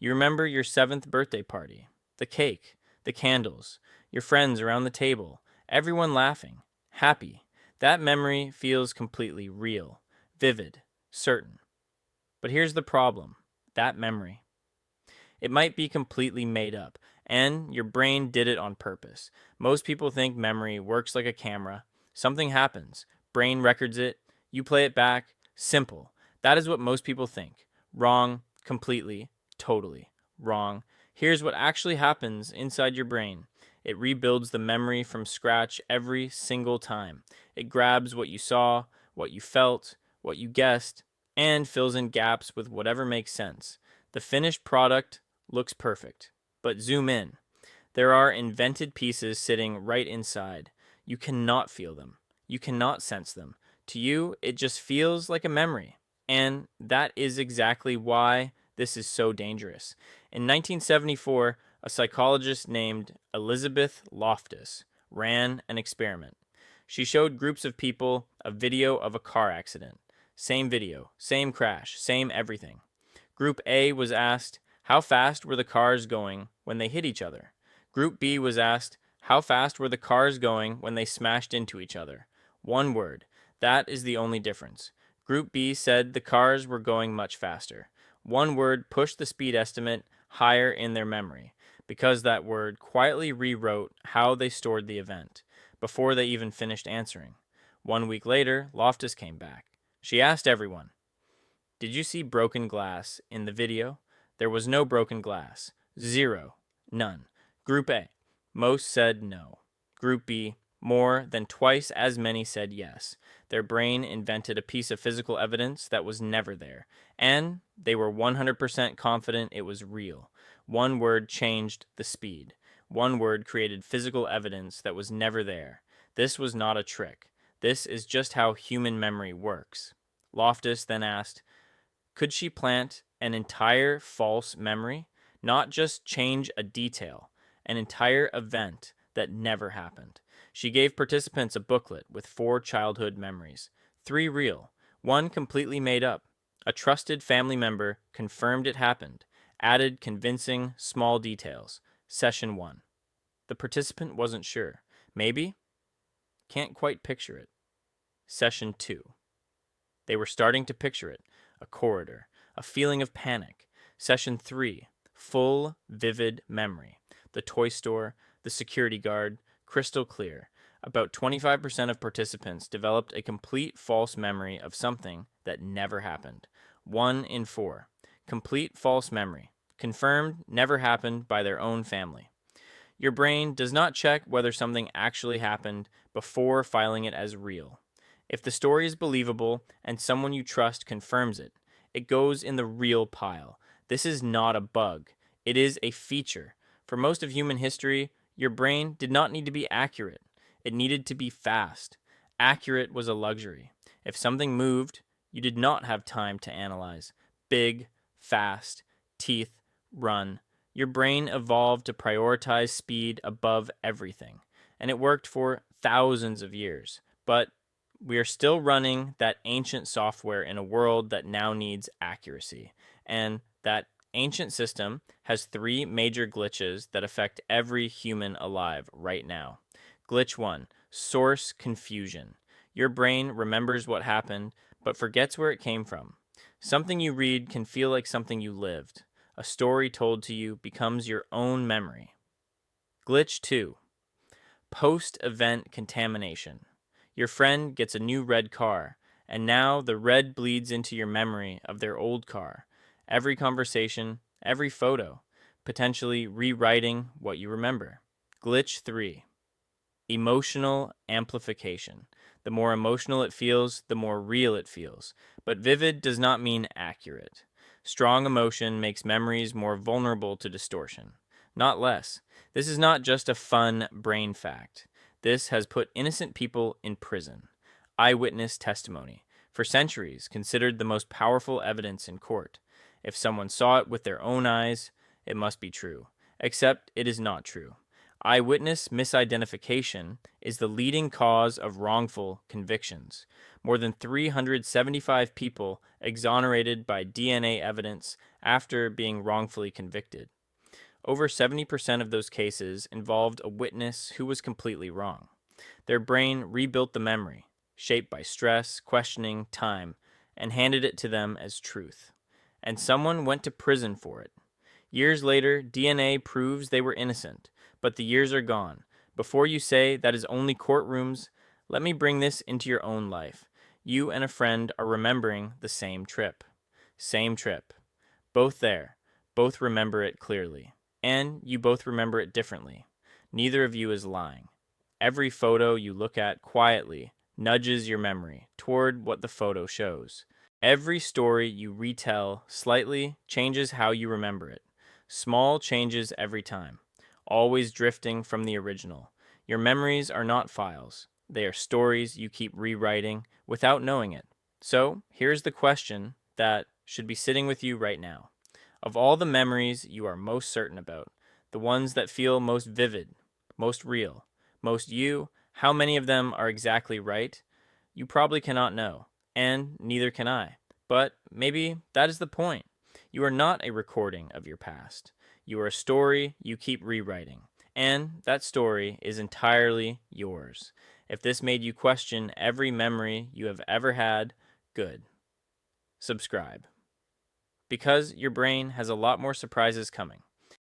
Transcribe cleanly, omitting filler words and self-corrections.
You remember your seventh birthday party, the cake, the candles, your friends around the table, everyone laughing, happy. That memory feels completely real, vivid, certain. But here's the problem: that memory. It might be completely made up, and your brain did it on purpose. Most people think memory works like a camera. Something happens, brain records it, you play it back. Simple. That is what most people think. Wrong, completely, totally wrong. Here's what actually happens inside your brain: it rebuilds the memory from scratch every single time. It grabs what you saw, what you felt, what you guessed, and fills in gaps with whatever makes sense. The finished product looks perfect. But zoom in. There are invented pieces sitting right inside. You cannot feel them. You cannot sense them. To you, it just feels like a memory. And that is exactly why this is so dangerous. In 1974, a psychologist named Elizabeth Loftus ran an experiment. She showed groups of people a video of a car accident. Same video, same crash, same everything. Group A was asked, how fast were the cars going when they hit each other? Group B was asked, how fast were the cars going when they smashed into each other? One word. That is the only difference. Group B said the cars were going much faster. One word pushed the speed estimate higher in their memory, because that word quietly rewrote how they stored the event, before they even finished answering. 1 week later, Loftus came back. She asked everyone, did you see broken glass in the video? There was no broken glass. Zero. None. Group A. Most said no. Group B. More than twice as many said yes. Their brain invented a piece of physical evidence that was never there, and they were 100% confident it was real. One word changed the speed. One word created physical evidence that was never there. This was not a trick. This is just how human memory works. Loftus then asked, could she plant an entire false memory? Not just change a detail, an entire event that never happened. She gave participants a booklet with 4 childhood memories, 3 real, 1 completely made up. A trusted family member confirmed it happened, added convincing small details. Session 1. The participant wasn't sure. Maybe? Can't quite picture it. Session 2. They were starting to picture it. A corridor, a feeling of panic. Session 3, full, vivid memory. The toy store, the security guard, crystal clear. About 25% of participants developed a complete false memory of something that never happened. 1 in 4. Complete false memory. Confirmed never happened by their own family. Your brain does not check whether something actually happened before filing it as real. If the story is believable and someone you trust confirms it, it goes in the real pile. This is not a bug. It is a feature. For most of human history, your brain did not need to be accurate. It needed to be fast. Accurate was a luxury. If something moved, you did not have time to analyze. Big, fast, teeth, run. Your brain evolved to prioritize speed above everything, and it worked for thousands of years. But we are still running that ancient software in a world that now needs accuracy. And that ancient system has 3 major glitches that affect every human alive right now. Glitch 1, source confusion. Your brain remembers what happened, but forgets where it came from. Something you read can feel like something you lived. A story told to you becomes your own memory. Glitch 2, post-event contamination. Your friend gets a new red car, and now the red bleeds into your memory of their old car. Every conversation, every photo, potentially rewriting what you remember. Glitch 3. Emotional amplification. The more emotional it feels, the more real it feels. But vivid does not mean accurate. Strong emotion makes memories more vulnerable to distortion, not less. This is not just a fun brain fact. This has put innocent people in prison. Eyewitness testimony, for centuries considered the most powerful evidence in court. If someone saw it with their own eyes, it must be true. Except it is not true. Eyewitness misidentification is the leading cause of wrongful convictions. More than 375 people exonerated by DNA evidence after being wrongfully convicted. Over 70% of those cases involved a witness who was completely wrong. Their brain rebuilt the memory, shaped by stress, questioning, time, and handed it to them as truth. And someone went to prison for it. Years later, DNA proves they were innocent, but the years are gone. Before you say that is only courtrooms, let me bring this into your own life. You and a friend are remembering the same trip. Same trip. Both there. Both remember it clearly. And you both remember it differently. Neither of you is lying. Every photo you look at quietly nudges your memory toward what the photo shows. Every story you retell slightly changes how you remember it. Small changes every time, always drifting from the original. Your memories are not files. They are stories you keep rewriting without knowing it. So, here's the question that should be sitting with you right now. Of all the memories you are most certain about, the ones that feel most vivid, most real, most you, how many of them are exactly right? You probably cannot know, and neither can I. But maybe that is the point. You are not a recording of your past. You are a story you keep rewriting, and that story is entirely yours. If this made you question every memory you have ever had, good. Subscribe. Because your brain has a lot more surprises coming.